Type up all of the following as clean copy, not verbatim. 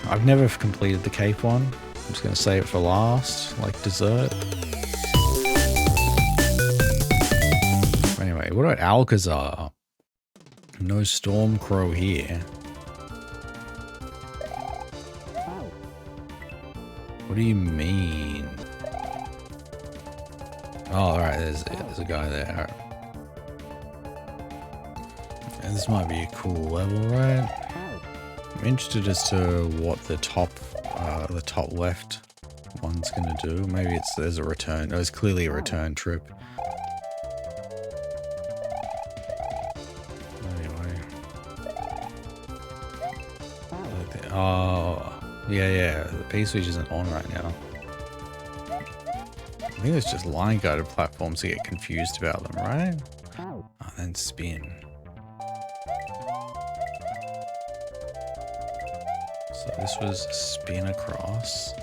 I've never completed the cape one. I'm just going to save it for last, like dessert. Anyway, what about Alcazar? No storm crow here. What do you mean? Oh, alright, there's a guy there. Right. And this might be a cool level, right? I'm interested as to what the top left one's gonna do. Maybe there's a return. There's clearly a return trip. Anyway. Oh, yeah. The P-switch isn't on right now. I think it's just line guided platforms to get confused about them, right? Oh, then spin. So this was spin across.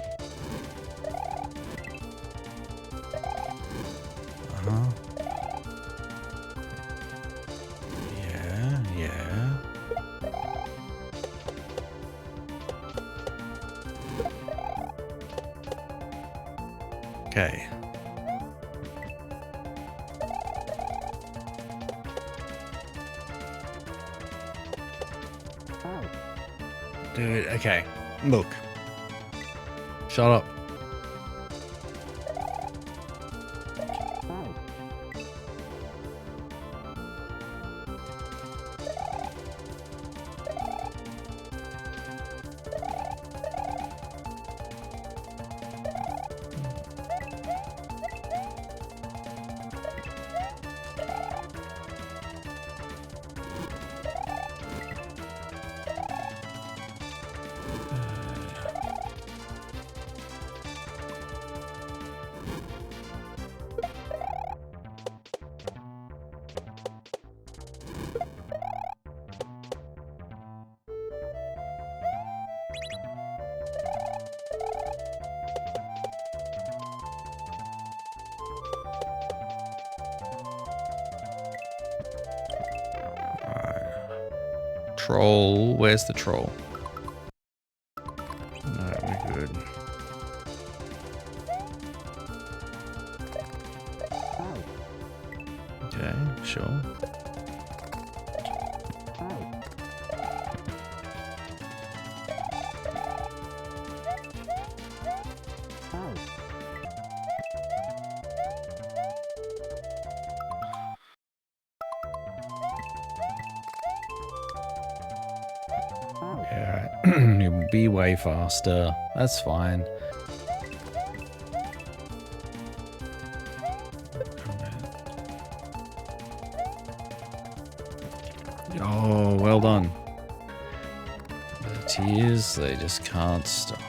Uh-huh. Yeah. Okay. Dude, okay. Look. Shut up. Troll. Where's the troll? Alright, we're good. Okay, sure. Yeah, you'll be way faster. That's fine. Oh, well done. The tears, they just can't stop.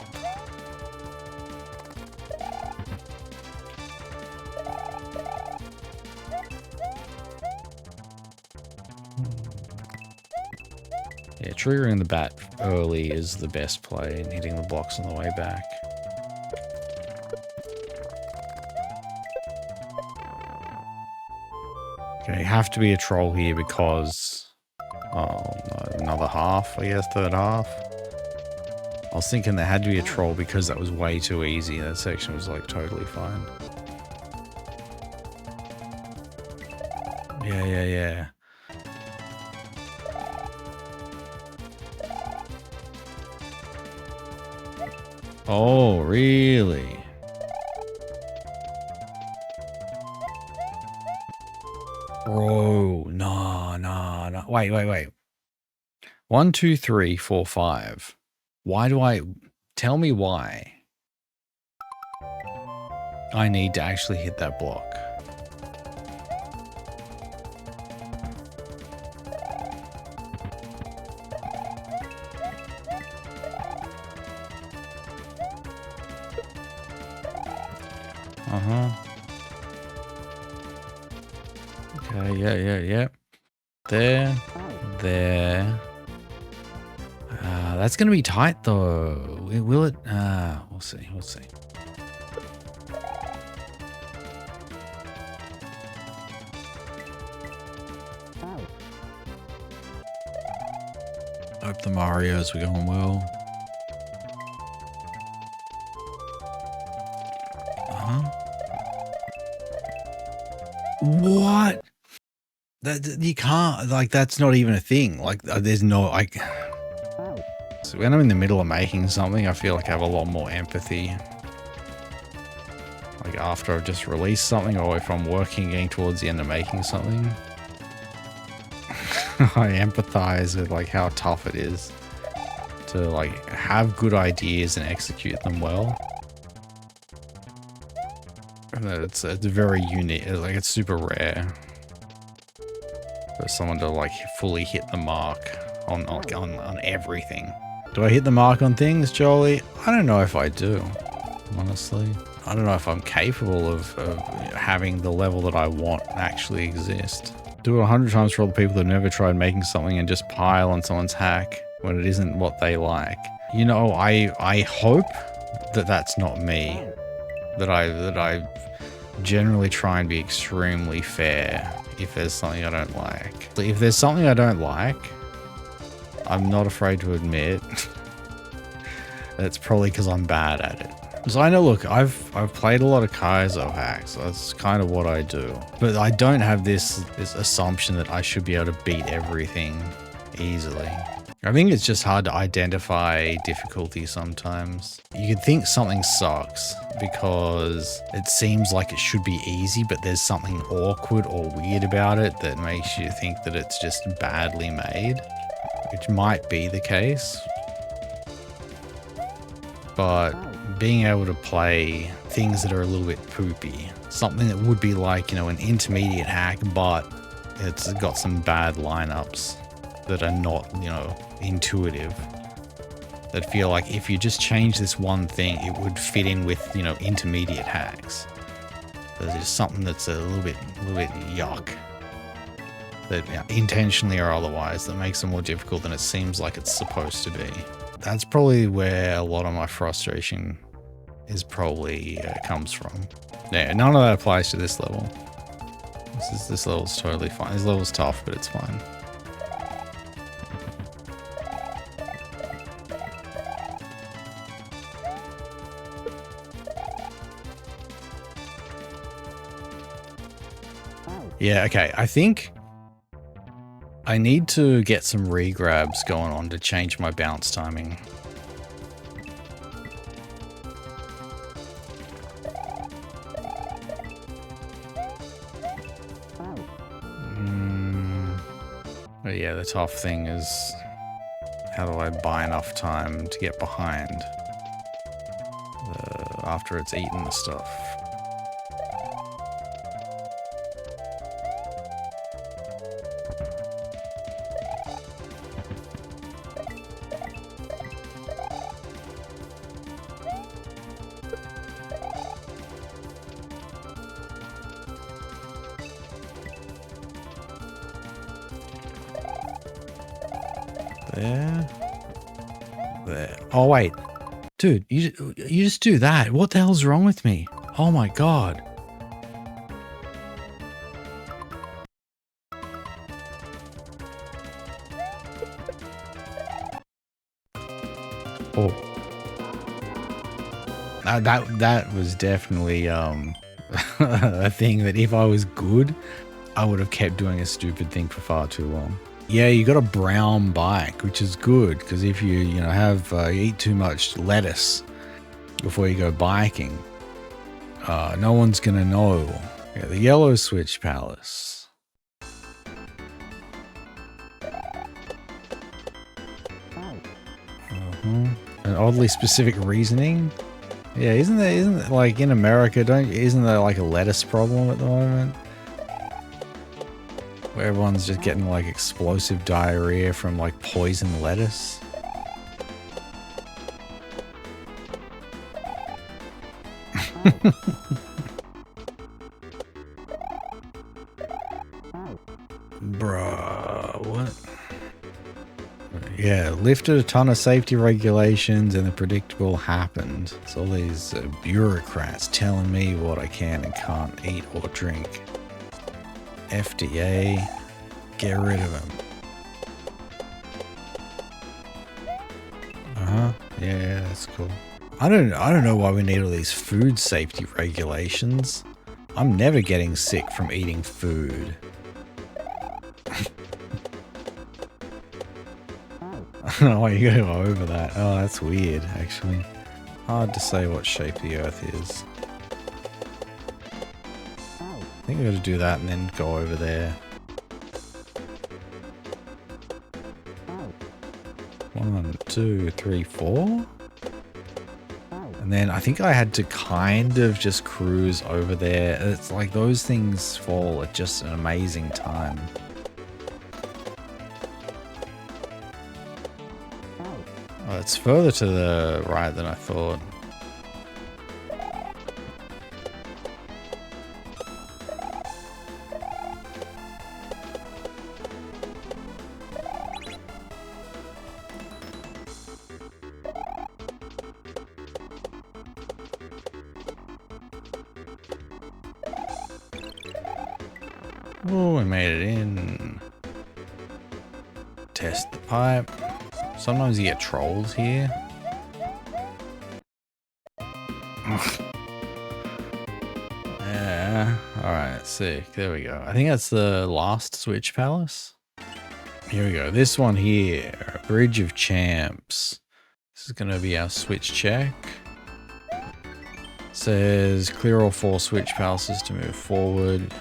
Yeah, triggering the bat early is the best play and hitting the blocks on the way back. Okay, have to be a troll here because... Oh, no, another half, I guess, third half. I was thinking there had to be a troll because that was way too easy. That section was like totally fine. Yeah. Oh, really? Bro, no. Wait. 1, 2, 3, 4, 5. Why do I... Tell me why I need to actually hit that block. Uh-huh. Okay, yeah. There. That's gonna be tight though. Will it? We'll see. Hope the Marios were going well. What? That you can't, like, that's not even a thing. Like, there's no, like, so when I'm in the middle of making something, I feel like I have a lot more empathy. Like after I've just released something, or if I'm working, getting towards the end of making something, I empathize with like how tough it is to like have good ideas and execute them well. And it's very unique. Like it's super rare for someone to like fully hit the mark on everything. Do I hit the mark on things, Jolie? I don't know if I do, honestly. I don't know if I'm capable of having the level that I want actually exist. Do it 100 times for all the people that have never tried making something and just pile on someone's hack when it isn't what they like. You know, I hope that that's not me. That I generally try and be extremely fair if there's something I don't like. If there's something I don't like, I'm not afraid to admit that's probably because I'm bad at it. So I know, look, I've played a lot of kaizo hacks. That's kind of what I do. But I don't have this assumption that I should be able to beat everything easily. I think it's just hard to identify difficulty sometimes. You could think something sucks because it seems like it should be easy, but there's something awkward or weird about it that makes you think that it's just badly made, which might be the case. But being able to play things that are a little bit poopy, something that would be like, you know, an intermediate hack, but it's got some bad lineups that are not, you know, intuitive, that feel like if you just change this one thing, it would fit in with, you know, intermediate hacks. There's just something that's a little bit yuck, that, you know, intentionally or otherwise, that makes it more difficult than it seems like it's supposed to be. That's probably where a lot of my frustration is probably comes from. Yeah, none of that applies to this level. This level's totally fine. This level's tough, but it's fine. Yeah, okay. I think I need to get some regrabs going on to change my bounce timing. But yeah, the tough thing is, how do I buy enough time to get behind after it's eaten the stuff? There. Oh, wait. Dude, you just do that. What the hell's wrong with me? Oh my god. Oh. That was definitely a thing that if I was good, I would have kept doing a stupid thing for far too long. Yeah, you got a brown bike, which is good, because if you have you eat too much lettuce before you go biking, no one's gonna know. Yeah, the yellow switch palace. An oddly specific reasoning. Yeah, isn't it like in America? Isn't there like a lettuce problem at the moment? Where everyone's just getting like explosive diarrhea from like poison lettuce. Bruh, what? Yeah, lifted a ton of safety regulations and the predictable happened. It's all these bureaucrats telling me what I can and can't eat or drink. FDA, get rid of them. Yeah, that's cool. I don't know why we need all these food safety regulations. I'm never getting sick from eating food. Oh, you gotta go over that. Oh, that's weird, actually. Hard to say what shape the Earth is. I think we gotta do that and then go over there. 1, 2, 3, 4. And then I think I had to kind of just cruise over there. It's like those things fall at just an amazing time. Oh, it's further to the right than I thought. Oh, we made it in. Test the pipe. Sometimes you get trolls here. Yeah. Alright, sick. There we go. I think that's the last Switch Palace. Here we go. This one here. Bridge of Champs. This is going to be our Switch check. Says clear all 4 Switch Palaces to move forward.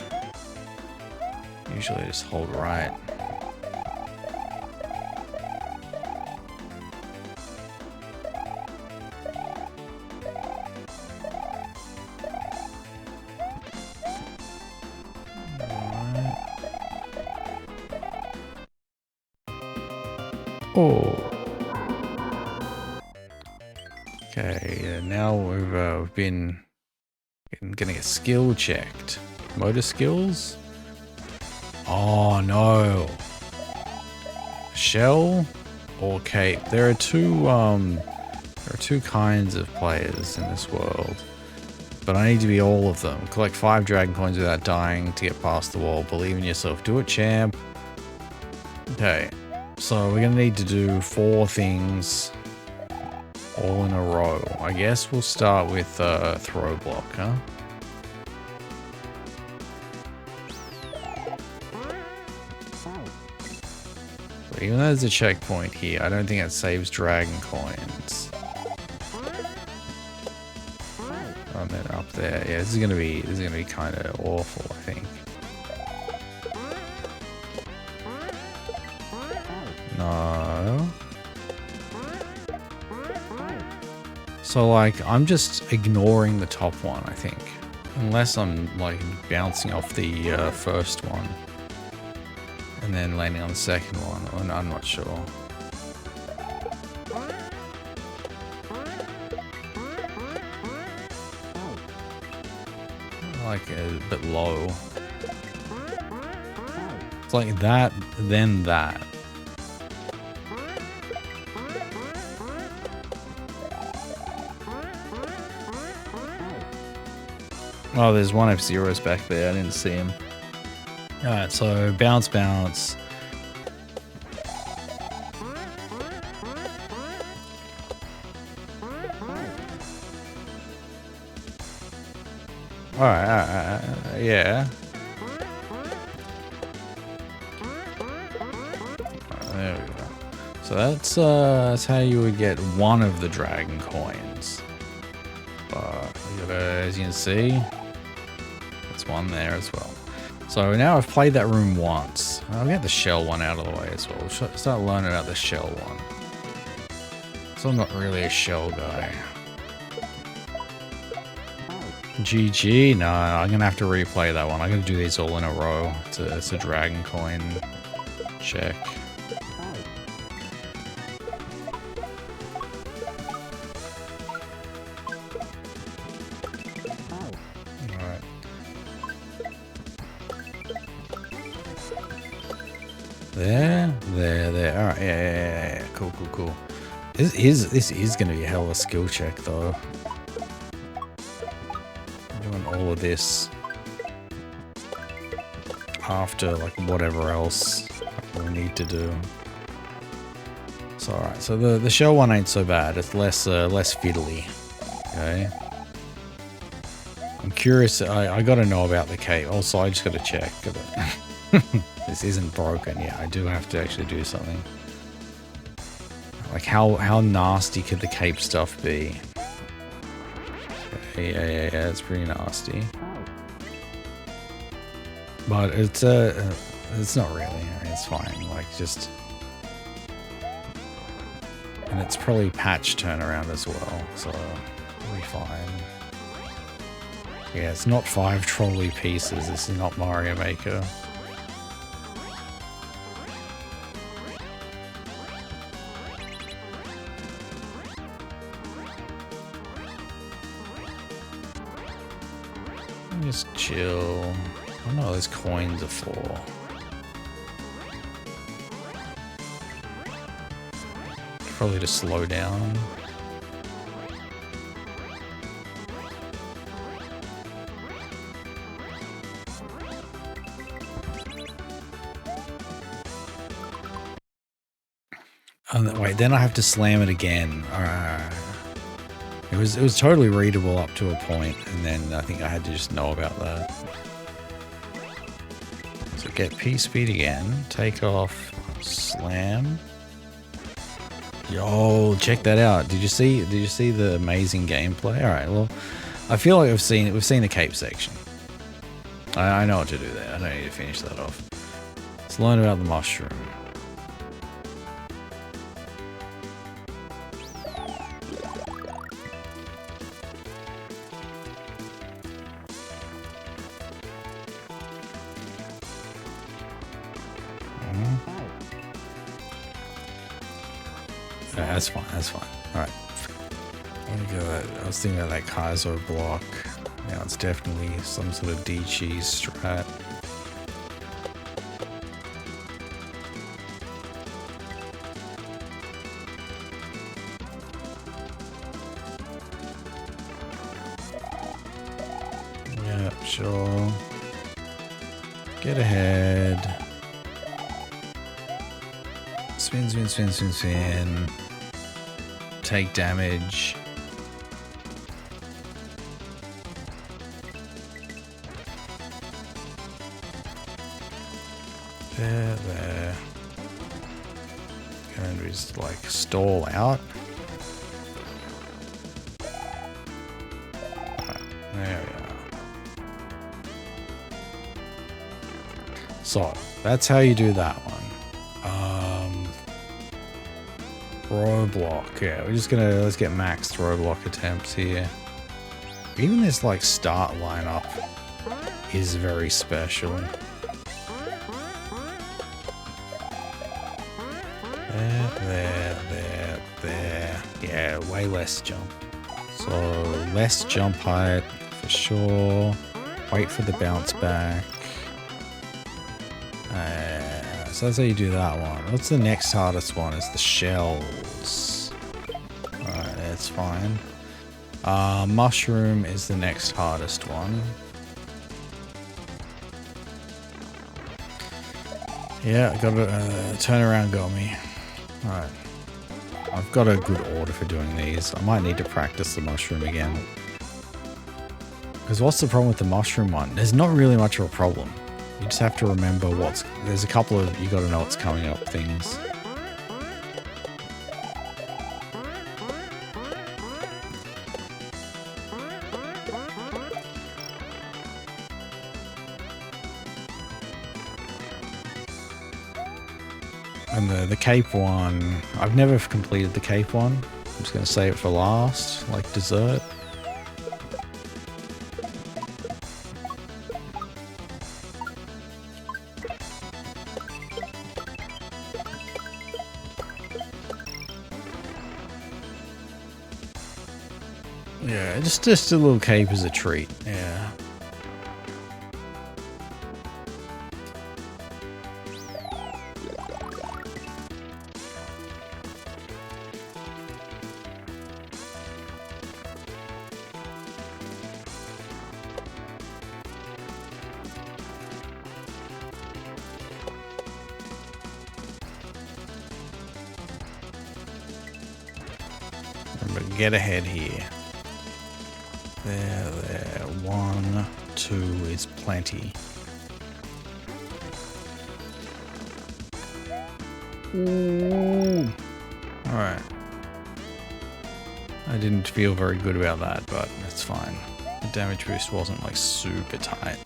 Usually just hold right. Oh. Okay, now we've been gonna get skill checked. Motor skills? Oh no. Shell or cape? There are two kinds of players in this world. But I need to be all of them. Collect 5 dragon coins without dying to get past the wall. Believe in yourself. Do it, champ. Okay. So we're going to need to do 4 things all in a row. I guess we'll start with throw block, huh? But even though there's a checkpoint here, I don't think it saves dragon coins. And then up there, yeah, this is gonna be kind of awful, I think. No. So like, I'm just ignoring the top one, I think, unless I'm like bouncing off the first one and then landing on the second one. I'm not sure. Like a bit low. It's like that, then that. Oh, there's one F-Zeros back there. I didn't see him. Alright, so bounce, bounce. Alright, yeah. There we go. So that's how you would get one of the dragon coins. But as you can see, there's one there as well. So now I've played that room once. I'll get the shell one out of the way as well. We'll start learning about the shell one. So I'm not really a shell guy. GG? No, I'm going to have to replay that one. I'm going to do these all in a row. It's a dragon coin check. Alright. There. Alright, yeah. Cool. This is going to be a hell of a skill check, though. Doing all of this after like whatever else we need to do. So alright, so the shell one ain't so bad. It's less fiddly. Okay. I'm curious. I got to know about the cape. Also, I just got to check. This isn't broken yet. I do have to actually do something. Like how nasty could the cape stuff be? Yeah, it's pretty nasty. But it's not really. I mean, it's fine. Like just, and it's probably patch turnaround as well, so it'll be fine. Yeah, it's not 5 trolley pieces. This is not Mario Maker. Just chill. I don't know what those coins are for. Probably to slow down. Oh, wait, then I have to slam it again. It was totally readable up to a point, and then I think I had to just know about that. So get P speed again, take off, slam. Yo, check that out. Did you see the amazing gameplay? All right, well, I feel like we've seen the cape section. I know what to do there. I don't need to finish that off. Let's learn about the mushroom. That's fine. That's fine. All right. I was thinking about that kaizo block. Yeah, it's definitely some sort of D cheese strat. Yeah, sure. Get ahead. Spin, spin, spin, spin, spin. Take damage. There. And we just like stall out. Right, there we are. So that's how you do that one. Throw block. Yeah, we're just gonna let's get max throw block attempts here. Even this like start lineup is very special. There. Yeah, way less jump. So less jump height for sure. Wait for the bounce back. So that's how you do that one. What's the next hardest one? It's the shells. Alright, that's fine. Mushroom is the next hardest one. Yeah, I got a turnaround got me. Alright. I've got a good order for doing these. I might need to practice the mushroom again. Because what's the problem with the mushroom one? There's not really much of a problem. You just have to remember there's a couple of, you gotta know what's coming up things. And the cape one, I've never completed the cape one. I'm just gonna save it for last, like dessert. Yeah, just a little cape as a treat. Yeah. Remember, get ahead here. There. 1, 2 is plenty. Ooh. All right. I didn't feel very good about that, but that's fine. The damage boost wasn't like super tight.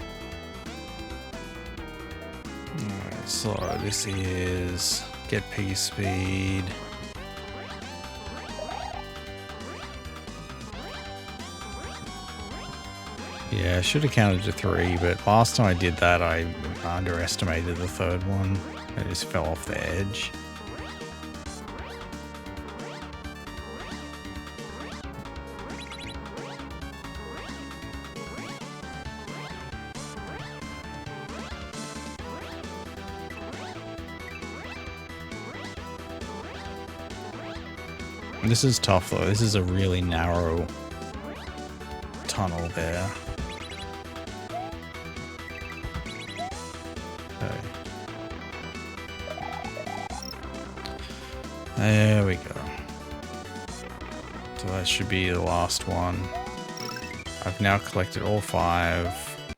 Alright, so this is get piggy speed. Yeah, I should have counted to 3, but last time I did that, I underestimated the third one. I just fell off the edge. This is tough though. This is a really narrow tunnel there. Okay. There we go. So that should be the last one. I've now collected all 5.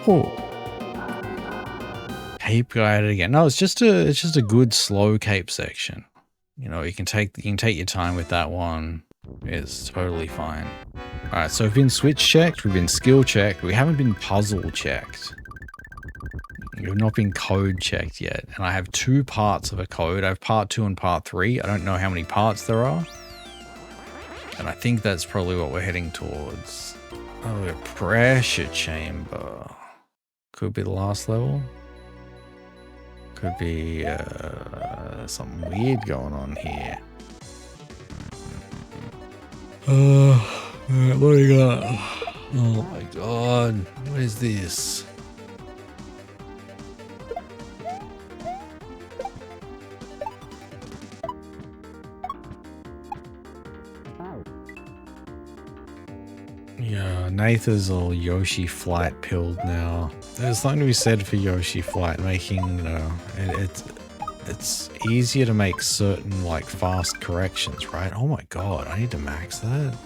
Oh. Cape guided again. No, it's just a good slow cape section. You know, you can take your time with that one. It's totally fine. All right, so we've been switch checked, we've been skill checked, we haven't been puzzle checked. We've not been code checked yet, and I have 2 parts of a code. I have part 2 and part 3. I don't know how many parts there are, and I think that's probably what we're heading towards. Oh, a pressure chamber. Could be the last level. Could be something weird going on here. What do you got? Oh my god, what is this? Yeah, Nathan's all Yoshi flight pilled now. There's something to be said for Yoshi flight, making, you know, it's easier to make certain like fast corrections, right? Oh my god, I need to max that.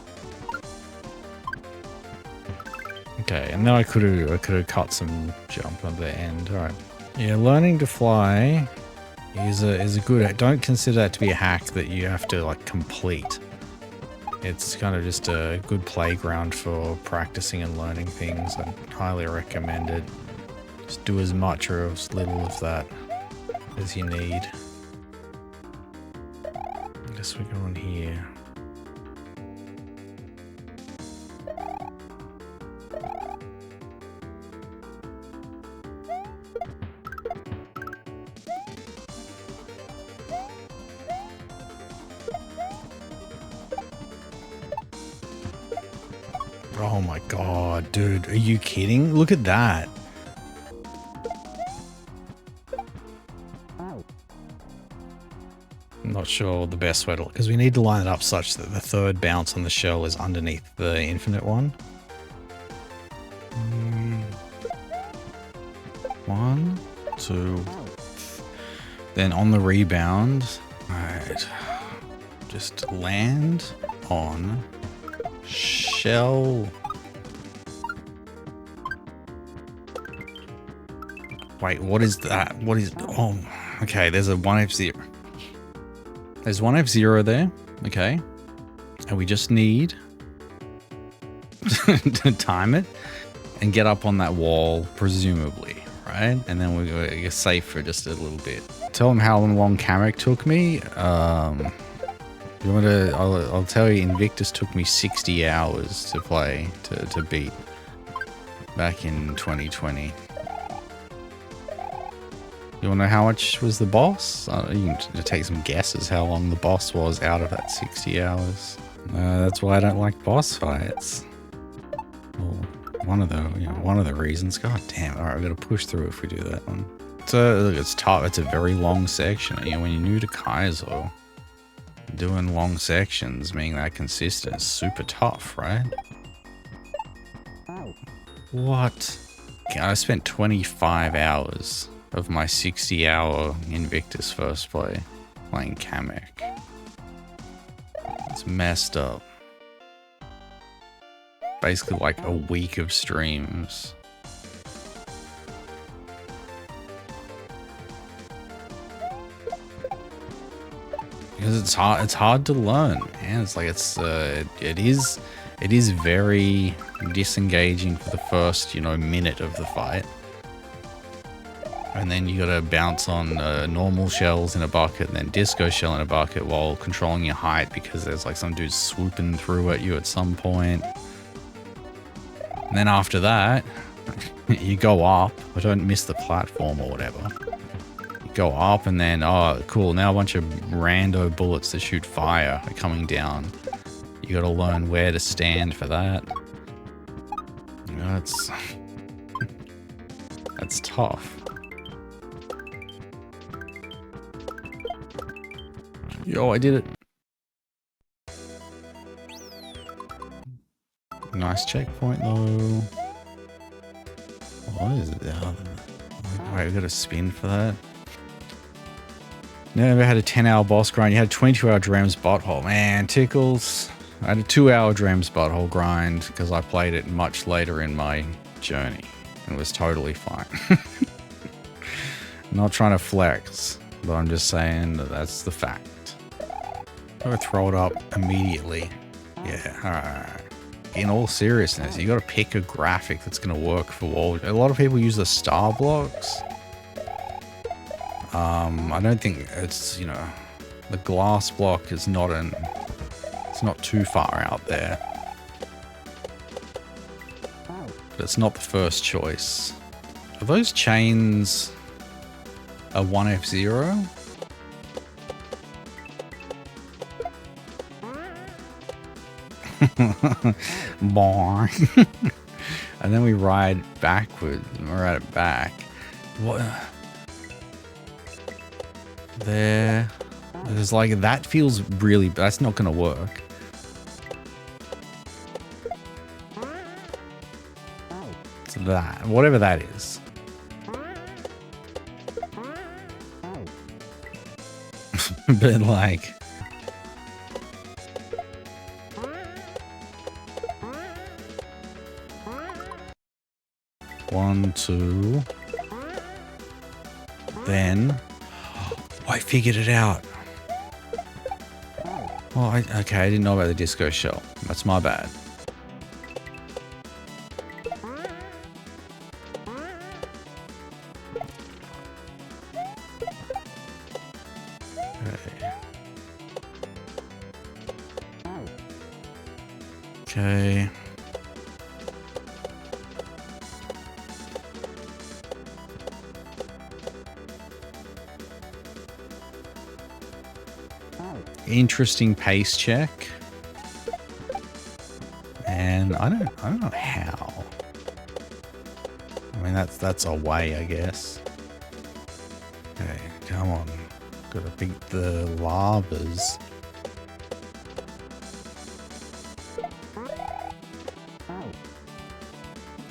Okay, and then I could have cut some jump at the end. All right, yeah, learning to fly is a good. Don't consider that to be a hack that you have to like complete. It's kind of just a good playground for practicing and learning things. I highly recommend it. Just do as much or as little of that as you need. I guess we go in here. Oh my god, dude, are you kidding? Look at that. I'm not sure the best way to, because we need to line it up such that the third bounce on the shell is underneath the infinite one. 1, 2. Then on the rebound, alright, just land on shell. Wait, what is that? What is, oh, okay, there's a 1F0. There's 1F0 there, okay. And we just need to time it and get up on that wall, presumably, right? And then we're safe for just a little bit. Tell them how long Kamek took me. You want to? I'll tell you, Invictus took me 60 hours to play, to beat back in 2020. You want to know how much was the boss? You can take some guesses how long the boss was out of that 60 hours. That's why I don't like boss fights. Well, one of the reasons. God damn. All right, we've got to push through if we do that one. So it's tough. It's a very long section. You know, when you're new to Kaizo, doing long sections, being that consistent, is super tough, right? What? Okay, I spent 25 hours of my 60-hour Invictus first play playing Kamek. It's messed up. basically like a week of streams. Because it's hard to learn, man. It's like it is very disengaging for the first, minute of the fight. And then you gotta bounce on normal shells in a bucket and then disco shell in a bucket while controlling your height because there's like some dude swooping through at you at some point. And then after that, you go up, but don't miss the platform or whatever. You go up and then, oh, cool, now a bunch of rando bullets that shoot fire are coming down. You gotta learn where to stand for that. That's tough. Yo, I did it. Nice checkpoint though. What is it? Wait, we got a spin for that. Never had a 10-hour boss grind. You had a 22-hour Dream's Butthole. Man, tickles. I had a 2-hour Dream's Butthole grind because I played it much later in my journey. And it was totally fine. Not trying to flex, but I'm just saying that that's the fact. I'm gonna throw it up immediately. Yeah, alright. In all seriousness, you gotta pick a graphic that's gonna work for wall. A lot of people use the star blocks. I don't think it's, the glass block is it's not too far out there. But it's not the first choice. Are those chains a 1F0? Boing. And then we ride backward. We're at it back. What? There's like, that feels really, that's not gonna work. It's that, whatever that is. But like, one, two, then, I figured it out. Oh, okay, I didn't know about the disco shell. That's my bad. Okay. Interesting pace check. And I don't know how. I mean, that's a way, I guess. Okay, come on. Gotta beat the lavas.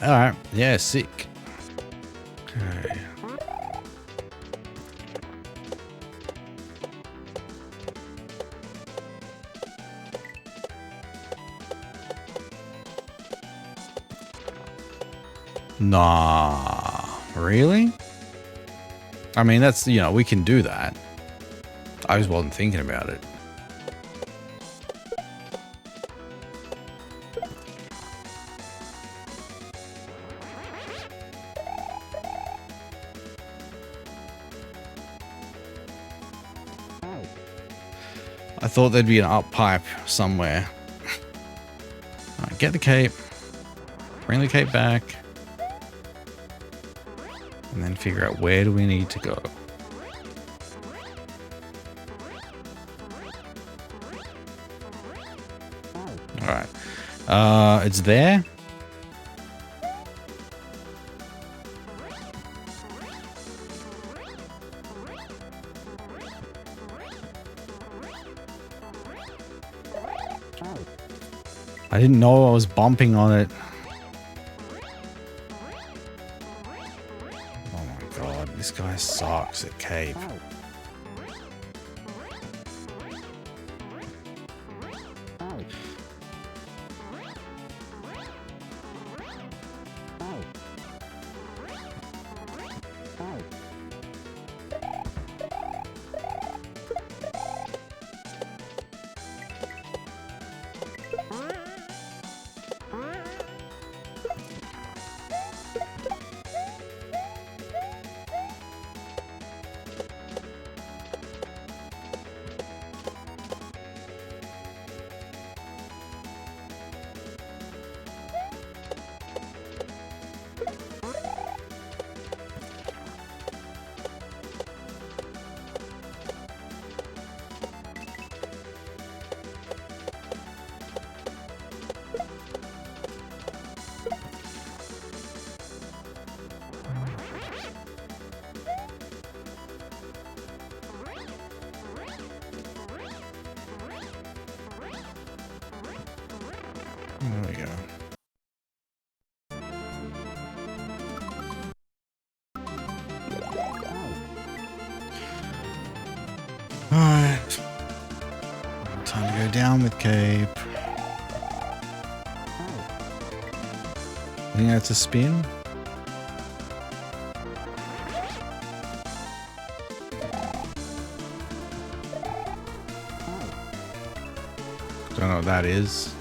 Alright, yeah, sick. Okay. Nah, really? I mean, that's, we can do that. I just wasn't thinking about it. I thought there'd be an up pipe somewhere. Alright, get the cape. Bring the cape back. And then figure out where do we need to go. Alright. It's there. I didn't know I was bumping on it. Oh my god, this guy sucks at cape. There we go. Alright. Time to go down with Cape. I think that's a spin. Don't know what that is.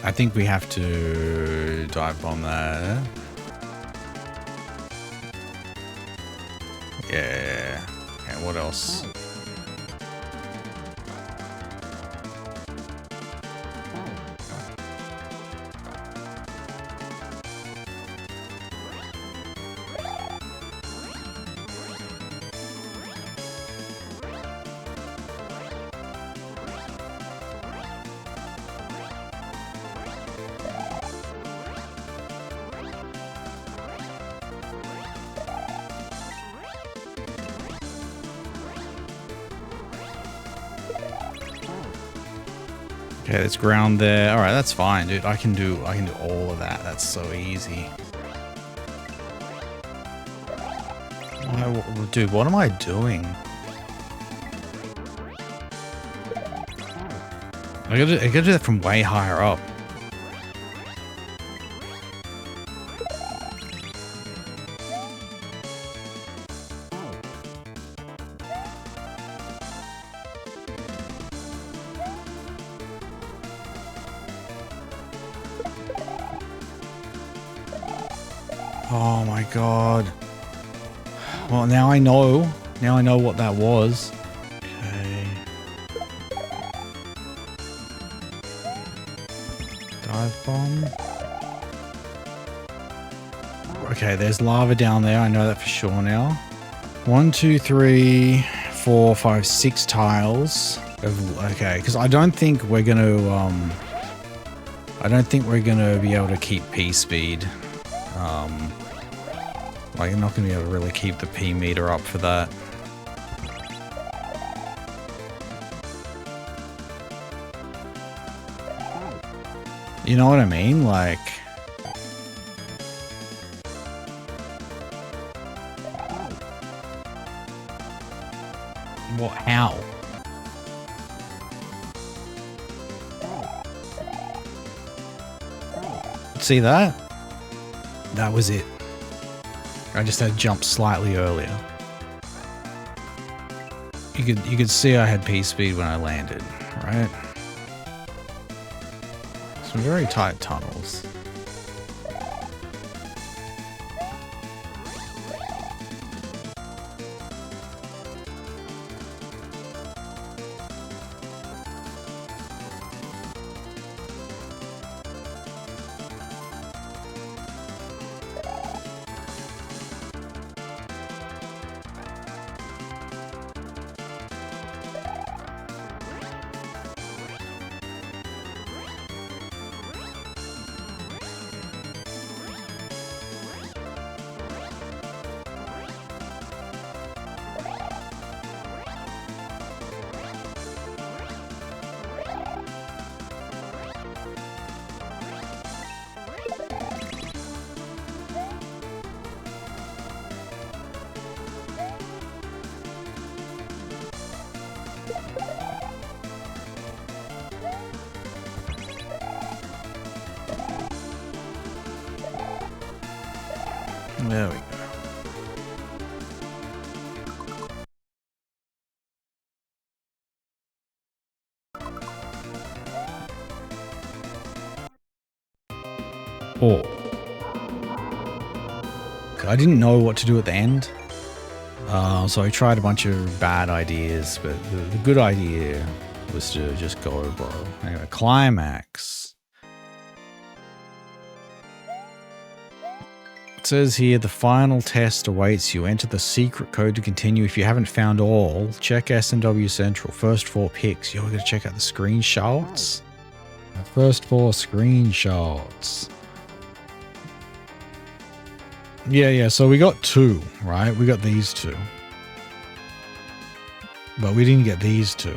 I think we have to dive bomb there. Yeah. Okay, what else? Okay, there's ground there. All right, that's fine, dude. I can do all of that. That's so easy. Dude, what am I doing? I gotta do that from way higher up. Oh my god. Well, now I know. Now I know what that was. Okay. Dive bomb. Okay, there's lava down there. I know that for sure now. 1, 2, 3, 4, 5, 6 tiles. Okay, because I don't think we're gonna be able to keep P speed. Like, I'm not going to be able to really keep the P meter up for that. You know what I mean? Like... What? How? See that? That was it. I just had jumped slightly earlier. You could see I had P speed when I landed, right? Some very tight tunnels. There we go. Oh. I didn't know what to do at the end. So I tried a bunch of bad ideas, but the good idea was to just go, bro. Anyway, climax. It says here, the final test awaits you. Enter the secret code to continue. If you haven't found all, check S&W Central. First 4 picks. You're going to check out the screenshots. The first 4 screenshots. Yeah. So we got 2, right? We got these 2. But we didn't get these 2.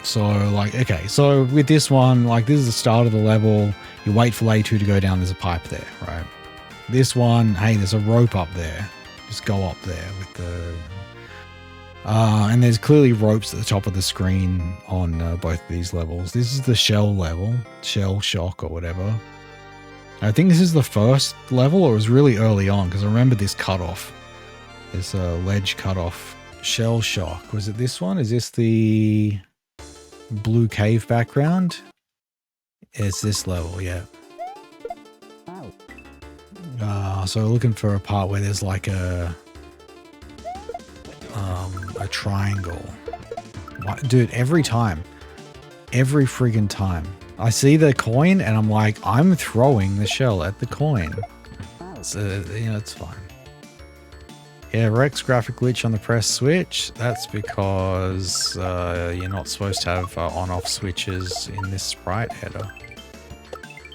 So, like, okay. So with this one, like, this is the start of the level. You wait for Lay 2 to go down. There's a pipe there, right? This one, hey, there's a rope up there. Just go up there with the... and there's clearly ropes at the top of the screen on both of these levels. This is the shell level. Shell shock or whatever. I think this is the first level, or it was really early on, because I remember this cutoff. This ledge cutoff. Shell shock. Was it this one? Is this the blue cave background? It's this level, yeah. So we're looking for a part where there's like a triangle. Dude, every time. Every friggin' time. I see the coin and I'm like, I'm throwing the shell at the coin. So, it's fine. Yeah, Rex graphic glitch on the press switch. That's because you're not supposed to have on-off switches in this sprite header.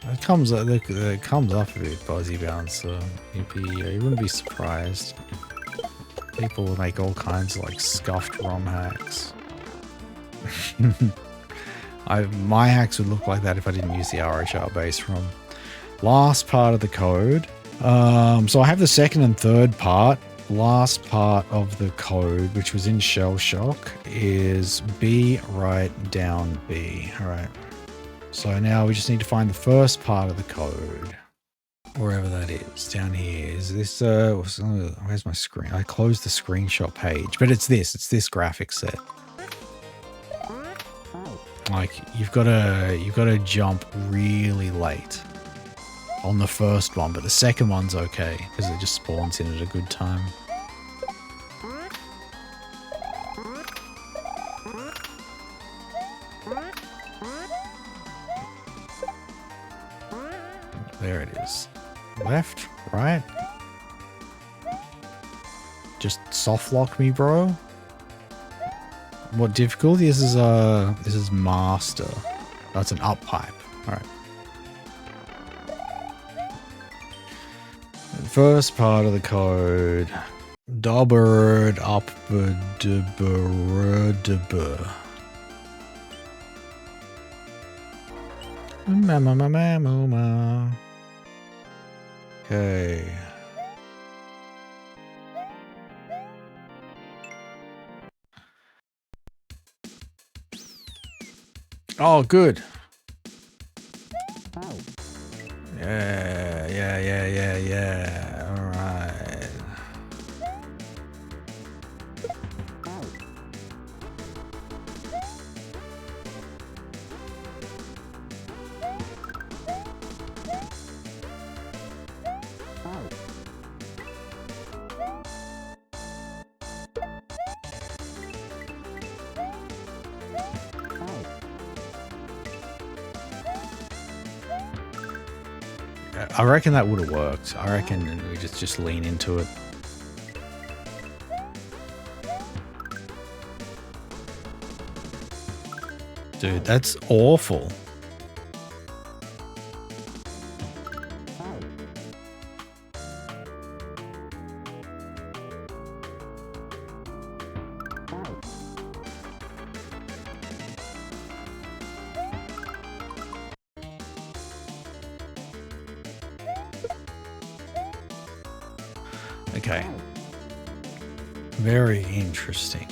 It comes up a bit, Buzzy Bouncer. You wouldn't be surprised. People will make all kinds of like scuffed ROM hacks. My hacks would look like that if I didn't use the RHR base ROM. Last part of the code. So I have the second and third part. Last part of the code, which was in Shell Shock, is B right down B. All right. So now we just need to find the first part of the code. Wherever that is. Down here. Is this, where's my screen? I closed the screenshot page, but it's this graphic set. Like, you've got to jump really late on the first one, but the second one's okay, because it just spawns in at a good time. There it is. Left, right. Just soft lock me, bro. What difficulty? This is master. That's an up pipe. Alright. First part of the code. Dubberd up dubber. Okay. Oh, good. Yeah. All right. I reckon that would have worked. I reckon we just lean into it. Dude, that's awful. Okay. Very interesting.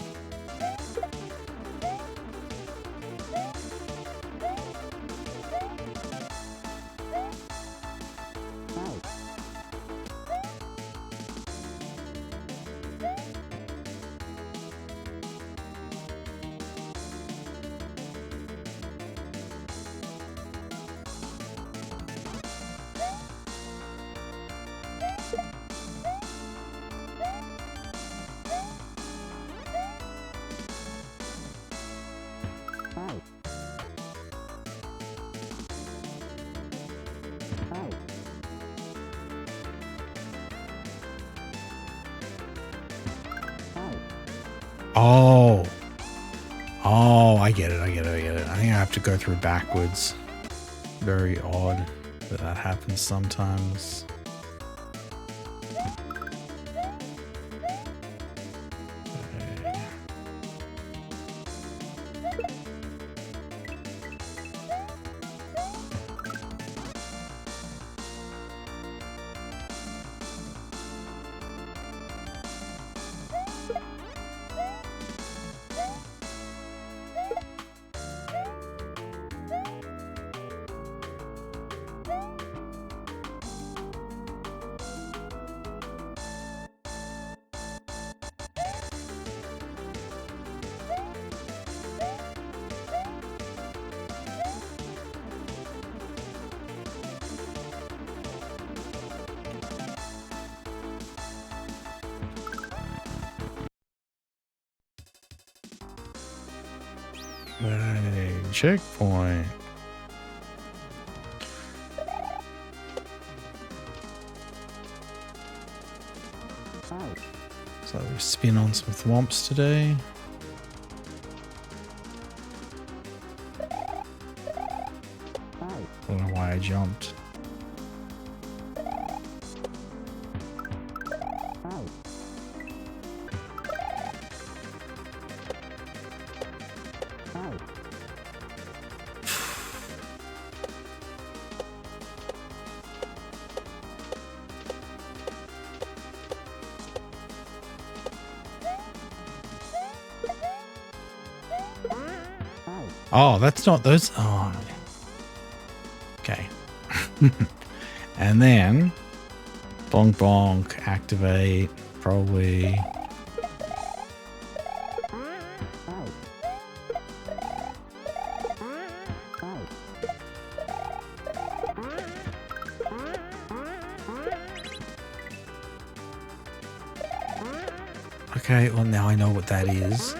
Oh. Oh, I get it. I think I have to go through backwards. Very odd that happens sometimes. Hey, checkpoint. So we spin on some thwomps today. I don't know why I jumped. Oh, that's not those. Oh, okay. And then bonk bonk, activate, probably. Okay, well now I know what that is.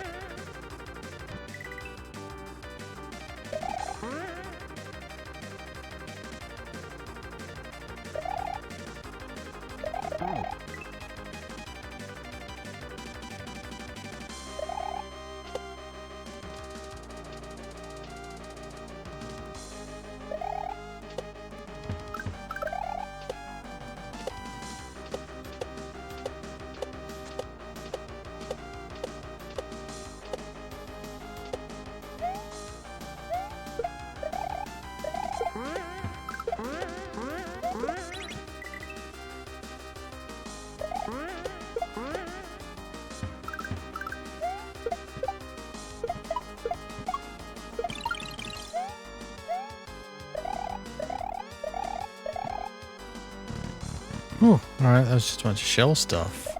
Oh, alright, that was just a bunch of shell stuff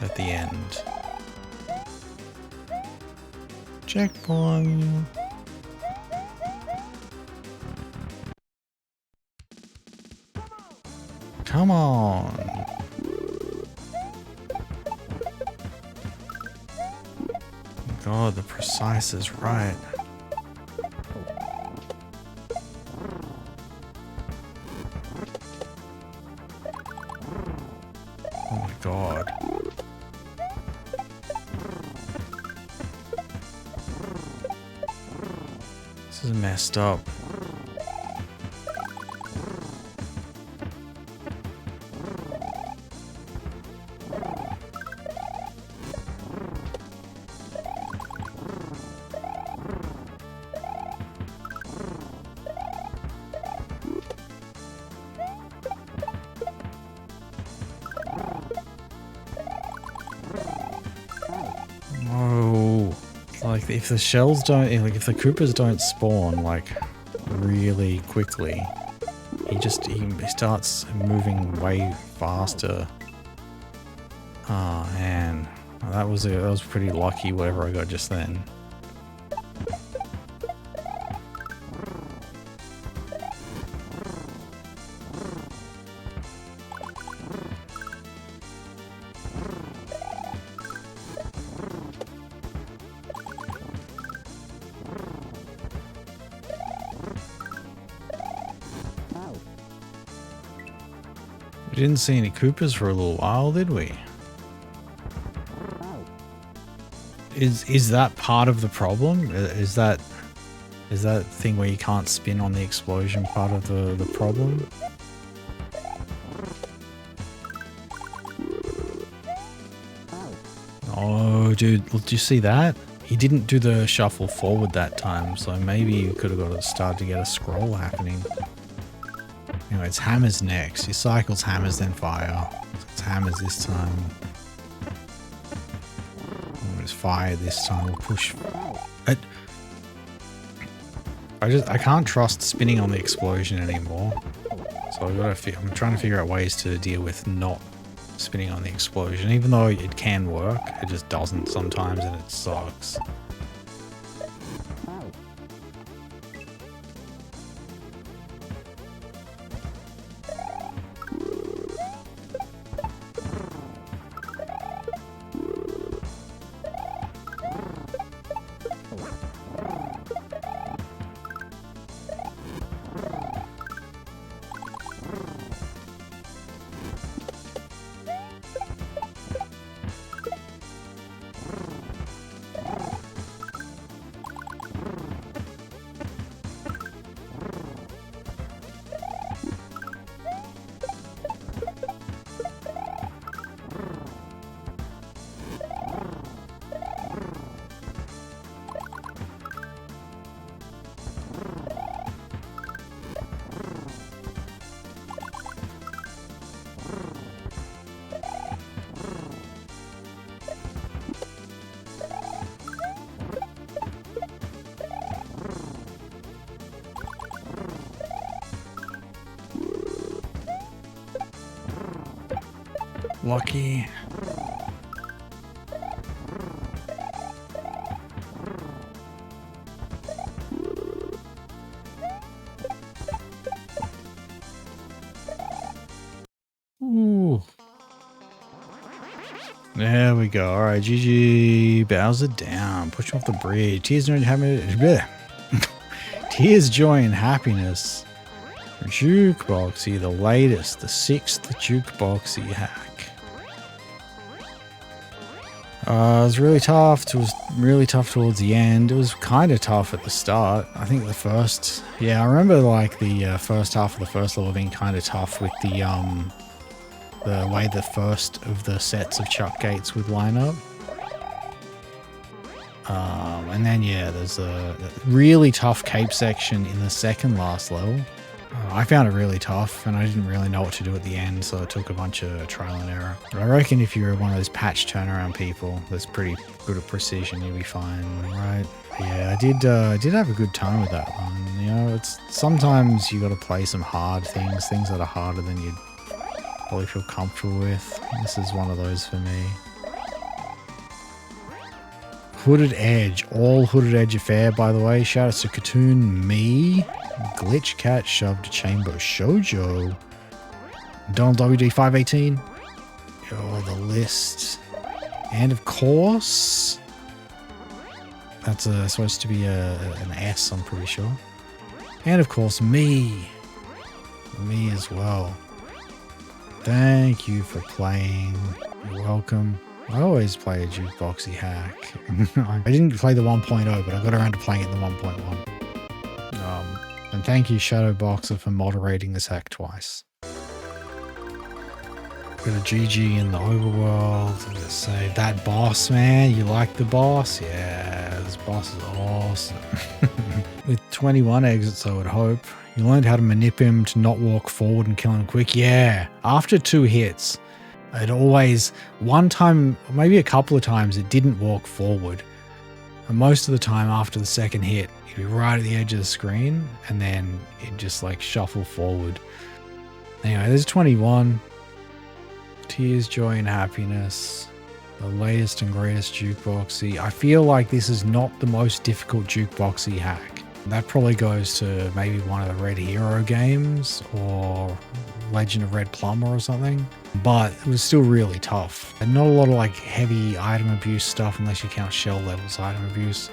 at the end. Checkpoint. Come on. God, the precise is right. Oh my God. This is messed up. Whoa. Like if the shells don't, like if the Koopas don't spawn like really quickly, he starts moving way faster. Oh man, that was pretty lucky whatever I got just then. We didn't see any Koopas for a little while, did we? Is that part of the problem? Is that thing where you can't spin on the explosion part of the problem? Oh, dude, did you see that? He didn't do the shuffle forward that time, so maybe you could have got to start to get a scroll happening. Anyway, it's hammers next. He cycles hammers, then fire. So it's hammers this time. It's fire this time. We'll push. I can't trust spinning on the explosion anymore. So I'm trying to figure out ways to deal with not spinning on the explosion, even though it can work. It just doesn't sometimes, and it sucks. Lucky. Ooh. There we go. All right, GG. Bowser down. Push off the bridge. Tears join happiness. Tears join happiness. Jukeboxy, the latest, the 6th jukeboxy hack. It was really tough. It was really tough towards the end. It was kind of tough at the start. I think the first, I remember like the first half of the first level being kind of tough with the way the first of the sets of chuck gates would line up. And then there's a really tough cape section in the second last level. I found it really tough, and I didn't really know what to do at the end, so it took a bunch of trial and error. But I reckon if you're one of those patch turnaround people that's pretty good at precision, you'll be fine, right? Yeah, I did have a good time with that one. You know, it's sometimes you got to play some hard things that are harder than you'd probably feel comfortable with. This is one of those for me. Hooded Edge, all Hooded Edge affair, by the way. Shout out to Cartoon Me. Glitch Cat shoved Chamber Shoujo. Donald WD518. Oh, the list. And of course, that's supposed to be an S, I'm pretty sure. And of course, me. Me as well. Thank you for playing. You're welcome. I always play a jukeboxy hack. I didn't play the 1.0, but I got around to playing it in the 1.1. And thank you, Shadowboxer, for moderating this hack twice. Got a GG in the overworld. I'm gonna say that boss, man. You like the boss? Yeah, this boss is awesome. With 21 exits, I would hope. You learned how to manip him to not walk forward and kill him quick. Yeah, after 2 hits, it always, one time, maybe a couple of times, it didn't walk forward. And most of the time after the second hit, it'd be right at the edge of the screen, and then it'd just like shuffle forward. Anyway, there's 21. Tears, Joy, and Happiness. The latest and greatest jukeboxy. I feel like this is not the most difficult jukeboxy hack. That probably goes to maybe one of the Red Hero games or Legend of Red Plumber or something. But it was still really tough. And not a lot of like heavy item abuse stuff unless you count shell levels item abuse.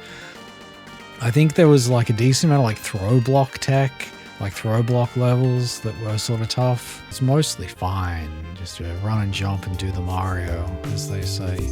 I think there was like a decent amount of like throw block tech, like throw block levels that were sort of tough. It's mostly fine. Just run and jump and do the Mario, as they say.